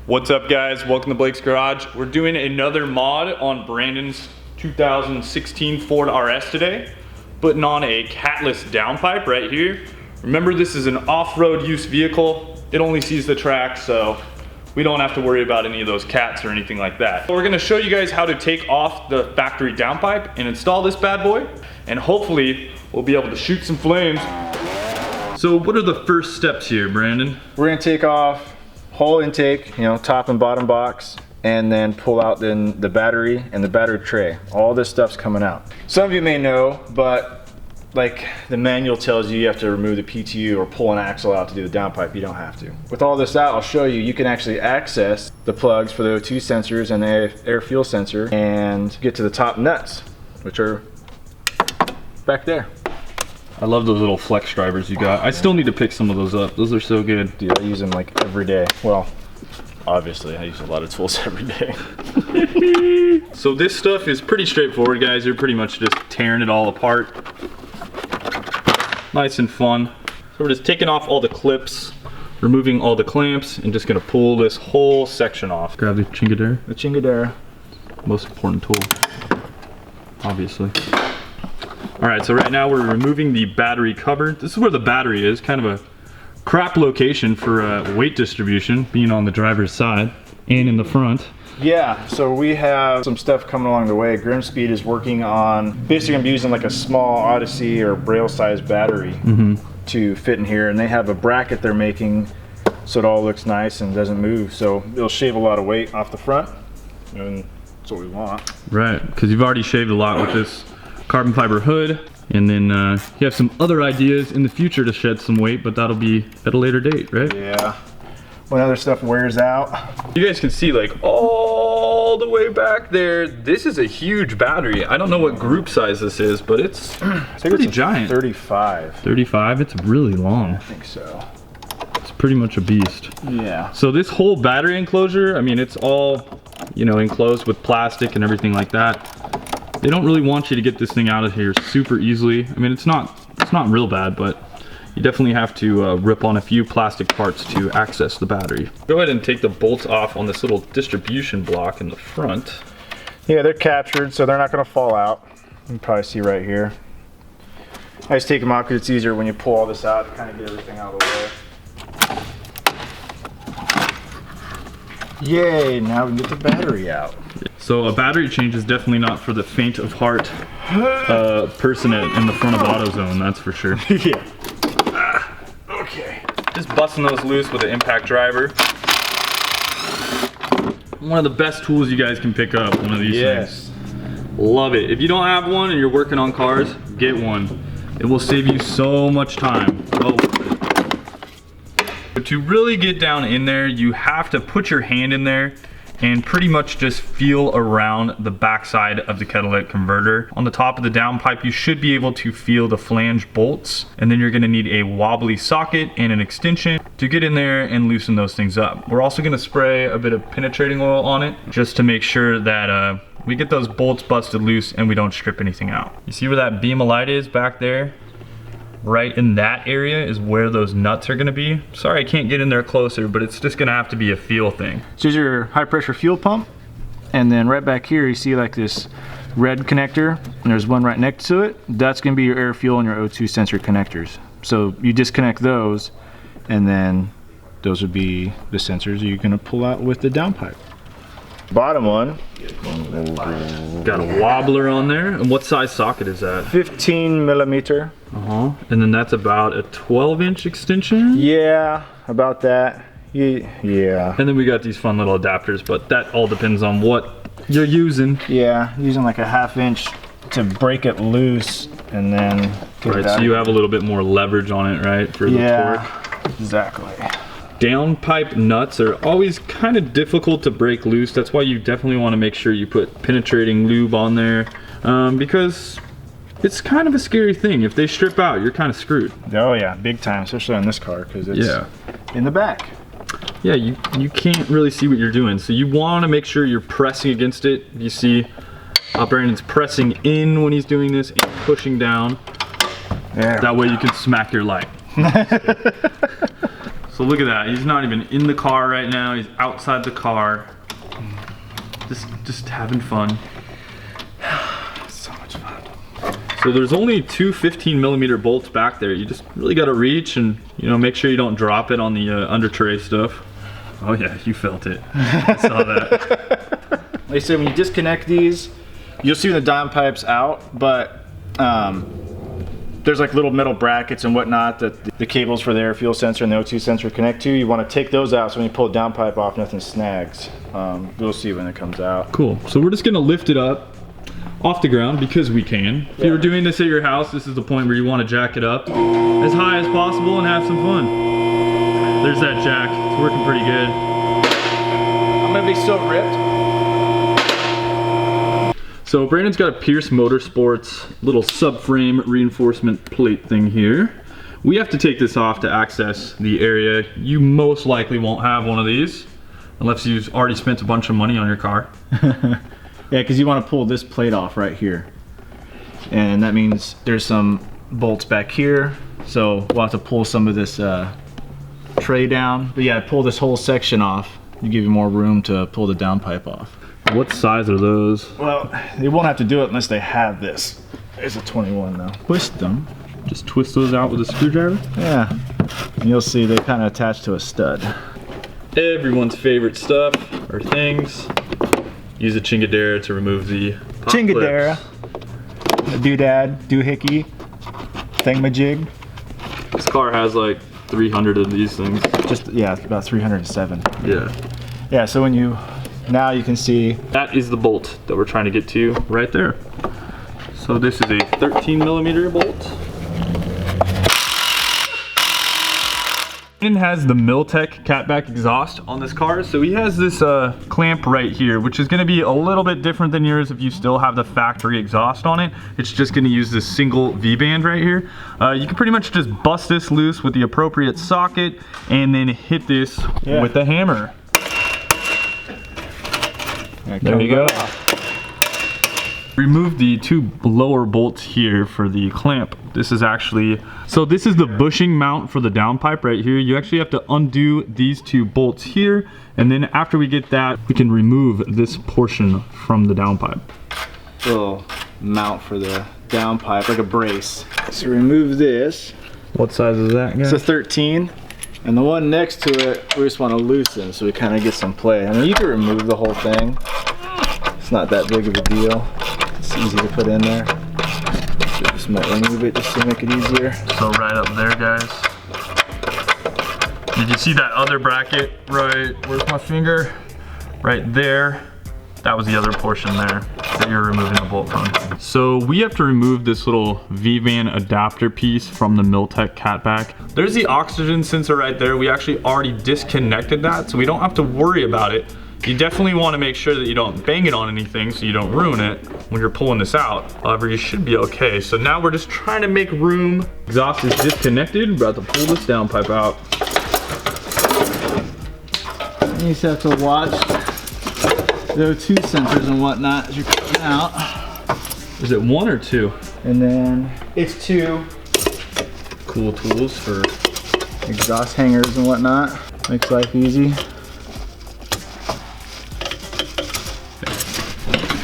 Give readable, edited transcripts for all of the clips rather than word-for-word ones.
What's up guys, welcome to Blake's Garage. We're doing another mod on Brandon's 2016 Ford RS today. Putting on a Catless downpipe right here. Remember, this is an off-road use vehicle. It only sees the track, so we don't have to worry about any of those cats or anything like that. So we're gonna show you guys how to take off the factory downpipe and install this bad boy, and hopefully we'll be able to shoot some flames. So what are the first steps here, Brandon? We're gonna take off whole intake, you know, top and bottom box, and then pull out then the battery and the battery tray. All this stuff's coming out. Some of you may know, but like the manual tells you, you have to remove the PTU or pull an axle out to do the downpipe. You don't have to. With all this out, I'll show you, you can actually access the plugs for the O2 sensors and the air fuel sensor and get to the top nuts, which are back there. I love those little flex drivers you got. I still need to pick some of those up. Those are so good. Dude, I use them like every day. Well, obviously I use a lot of tools every day. So this stuff is pretty straightforward, guys. You're pretty much just tearing it all apart. Nice and fun. So we're just taking off all the clips, removing all the clamps, and just gonna pull this whole section off. Grab the chingadera. The chingadera. Most important tool, obviously. All right, so right now we're removing the battery cover. This is where the battery is, kind of a crap location for weight distribution, being on the driver's side and in the front. Yeah, so we have some stuff coming along the way. Grimspeed is working on, basically I'm using like a small Odyssey or Braille size battery to fit in here, and they have a bracket they're making so it all looks nice and doesn't move. So it'll shave a lot of weight off the front, and that's what we want. Right, because you've already shaved a lot with this carbon fiber hood, and then you have some other ideas in the future to shed some weight, but that'll be at a later date, right? Yeah. When other stuff wears out. You guys can see like all the way back there, this is a huge battery. I don't know what group size this is, but it's pretty giant. 35. 35, it's really long. I think so. It's pretty much a beast. Yeah. So this whole battery enclosure, I mean, it's all, you know, enclosed with plastic and everything like that. They don't really want you to get this thing out of here super easily. I mean, it's not real bad, but you definitely have to rip on a few plastic parts to access the battery. Go ahead and take the bolts off on this little distribution block in the front. Yeah, they're captured, so they're not gonna fall out. You can probably see right here. I just take them out because it's easier when you pull all this out to kind of get everything out of the way. Yay, now we can get the battery out. So a battery change is definitely not for the faint of heart person in the front of AutoZone, that's for sure. Yeah. Okay. Just busting those loose with an impact driver. One of the best tools you guys can pick up, one of these things. Love it. If you don't have one and you're working on cars, get one. It will save you so much time. Well worth it. But to really get down in there, you have to put your hand in there and pretty much just feel around the backside of the catalytic converter. On the top of the downpipe, you should be able to feel the flange bolts, and then you're gonna need a wobbly socket and an extension to get in there and loosen those things up. We're also gonna spray a bit of penetrating oil on it just to make sure that we get those bolts busted loose and we don't strip anything out. You see where that beam of light is back there? Right in that area is where those nuts are gonna be. Sorry I can't get in there closer, but it's just gonna have to be a feel thing. So here's your high pressure fuel pump, and then right back here you see like this red connector, and there's one right next to it. That's gonna be your air fuel and your O2 sensor connectors. So you disconnect those, and then those would be the sensors you're gonna pull out with the downpipe. Bottom one. Got a wobbler on there. And what size socket is that? 15 millimeter. And then that's about a 12-inch extension? Yeah, about that. Yeah. And then we got these fun little adapters, but that all depends on what you're using. Yeah, using like a 1/2 inch to break it loose and then get it out. So you have a little bit more leverage on it, right? For the torque. Exactly. Downpipe nuts are always kind of difficult to break loose. That's why you definitely want to make sure you put penetrating lube on there, because it's kind of a scary thing. If they strip out, you're kind of screwed. Oh yeah, big time, especially on this car because it's in the back. Yeah, you can't really see what you're doing. So you want to make sure you're pressing against it. You see Brandon's pressing in when he's doing this and pushing down. Yeah. That way you can smack your light. So look at that, he's not even in the car right now, he's outside the car. Just having fun. So much fun. So there's only two 15mm bolts back there. You just really gotta reach and, you know, make sure you don't drop it on the under tray stuff. Oh yeah, you felt it. I saw that. Like I said, when you disconnect these, you'll see the downpipes out, but there's like little metal brackets and whatnot that the cables for the air fuel sensor and the O2 sensor connect to. You want to take those out so when you pull the downpipe off, nothing snags. You'll see when it comes out. Cool. So we're just gonna lift it up off the ground because we can. If you were doing this at your house, this is the point where you want to jack it up as high as possible and have some fun. There's that jack. It's working pretty good. I'm gonna be so ripped. So Brandon's got a Pierce Motorsports little subframe reinforcement plate thing here. We have to take this off to access the area. You most likely won't have one of these unless you've already spent a bunch of money on your car. Yeah, because you want to pull this plate off right here. And that means there's some bolts back here. So we'll have to pull some of this tray down. But yeah, pull this whole section off. You give you more room to pull the downpipe off. What size are those? Well, they won't have to do it unless they have this. It's a 21 though. Twist them. Just twist those out with a screwdriver? Yeah. And you'll see they kind of attach to a stud. Everyone's favorite stuff or things. Use a chingadera to remove the pop Chingadera. clips. A doodad, doohickey, thingamajig. This car has like 300 of these things. Just, yeah, about 307. Yeah. Yeah, so when you, now you can see. That is the bolt that we're trying to get to right there. So this is a 13mm bolt. Brandon has the Milltek catback exhaust on this car, so he has this clamp right here, which is going to be a little bit different than yours if you still have the factory exhaust on it. It's just going to use this single V-band right here. You can pretty much just bust this loose with the appropriate socket and then hit this with a hammer. There you go. Remove the two lower bolts here for the clamp. This is actually, so this is the bushing mount for the downpipe right here. You actually have to undo these two bolts here, and then after we get that, we can remove this portion from the downpipe. Little mount for the downpipe, like a brace. So remove this. What size is that, guys? It's a 13. And the one next to it, we just want to loosen so we kind of get some play. I mean, you can remove the whole thing. It's not that big of a deal. It's easy to put in there. Just might remove it just to make it easier. So right up there, guys. Did you see that other bracket right, where's my finger? Right there. That was the other portion there that you're removing the bolt from. So we have to remove this little V-band adapter piece from the Milltek catback. There's the oxygen sensor right there. We actually already disconnected that, so we don't have to worry about it. You definitely want to make sure that you don't bang it on anything so you don't ruin it when you're pulling this out. However, you should be okay. So now we're just trying to make room. Exhaust is disconnected. We're about to pull this downpipe out. You just have to watch the O2 sensors and whatnot as you're coming out. Is it one or two? And then it's two. Cool tools for Exhaust hangers and whatnot. Makes life easy.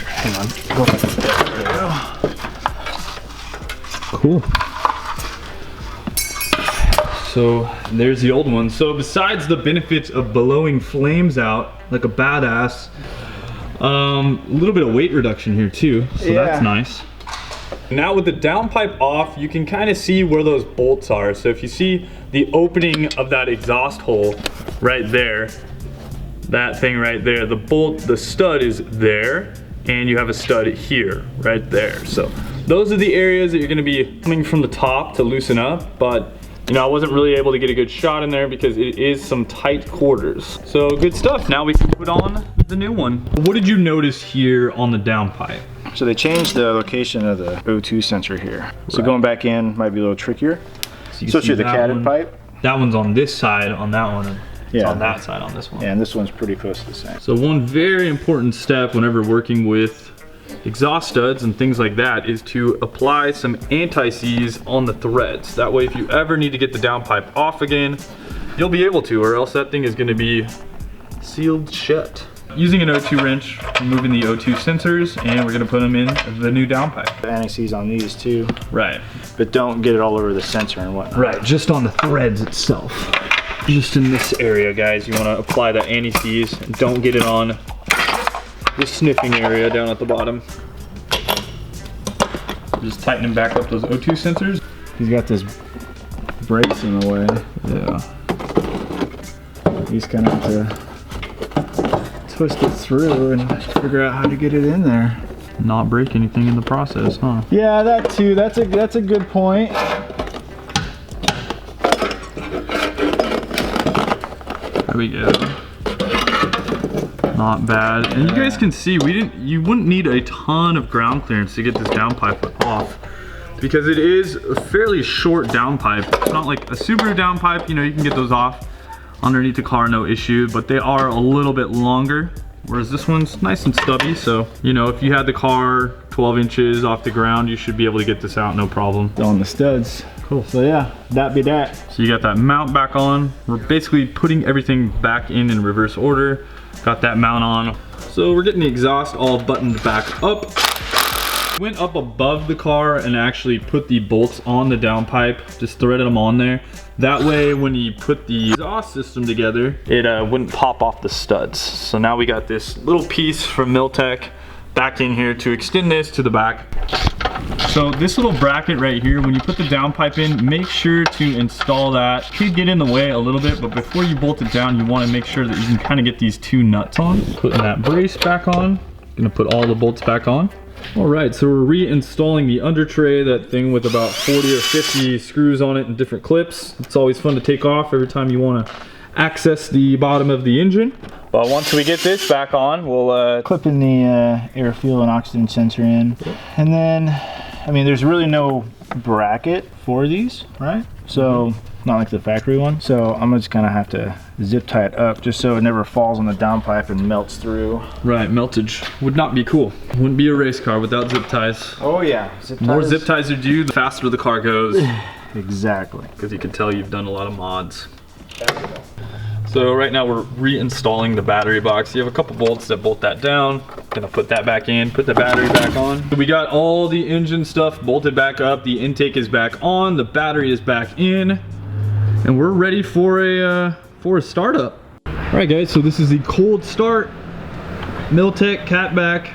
Hang on. There we go. Cool. So there's the old one. So besides the benefits of blowing flames out like a badass, a little bit of weight reduction here too, so that's nice. Now with the downpipe off, you can kind of see where those bolts are. So if you see the opening of that exhaust hole right there, that thing right there, the bolt, the stud is there, and you have a stud here, right there. So those are the areas that you're gonna be coming from the top to loosen up, but you know, I wasn't really able to get a good shot in there because it is some tight quarters. So good stuff. Now we can put on the new one. What did you notice here on the downpipe? So they changed the location of the O2 sensor here. So going back in might be a little trickier. Especially the catted pipe. That one's on this side on that one, and it's on that side on this one. Yeah, and this one's pretty close to the same. So one very important step whenever working with exhaust studs and things like that is to apply some anti-seize on the threads. That way if you ever need to get the downpipe off again, you'll be able to, or else that thing is going to be sealed shut. Using an O2 wrench, removing the O2 sensors, and we're going to put them in the new downpipe. The anti-seize on these too. Right. But don't get it all over the sensor and whatnot. Right, just on the threads itself. Just in this area, guys, you want to apply that anti-seize. Don't get it on the sniffing area down at the bottom. Just tightening back up those O2 sensors. He's got this brace in the way. Yeah. He's gonna have to twist it through and figure out how to get it in there. Not break anything in the process, huh? Yeah, that too. That's a good point. There we go. Not bad. And you guys can see you wouldn't need a ton of ground clearance to get this downpipe off, because it is a fairly short downpipe. It's not like a Subaru downpipe, you know, you can get those off underneath the car, no issue, but they are a little bit longer, whereas this one's nice and stubby. So, you know, if you had the car 12 inches off the ground, you should be able to get this out, no problem. On the studs. Cool. So yeah, that be that. So you got that mount back on. We're basically putting everything back in reverse order. Got that mount on. So we're getting the exhaust all buttoned back up. Went up above the car and actually put the bolts on the downpipe, just threaded them on there. That way when you put the exhaust system together, it wouldn't pop off the studs. So now we got this little piece from Milltek back in here to extend this to the back. So this little bracket right here, when you put the downpipe in, make sure to install that. It could get in the way a little bit, but before you bolt it down, you want to make sure that you can kind of get these two nuts on. Putting that brace back on. Gonna put all the bolts back on. All right, so we're reinstalling the under tray, that thing with about 40 or 50 screws on it and different clips. It's always fun to take off every time you want to access the bottom of the engine. But once we get this back on, we'll clip in the air, fuel, and oxygen sensor in. And then, I mean, there's really no bracket for these, right? So, not like the factory one. So I'm just gonna have to zip tie it up just so it never falls on the downpipe and melts through. Right, meltage would not be cool. Wouldn't be a race car without zip ties. Oh yeah, zip ties. More zip ties you do, the faster the car goes. Exactly. Because you can tell you've done a lot of mods. So right now we're reinstalling the battery box. You have a couple bolts that bolt that down. Gonna put that back in, put the battery back on. We got all the engine stuff bolted back up. The intake is back on, the battery is back in, and we're ready for a startup. All right guys, so this is the cold start Milltek Catback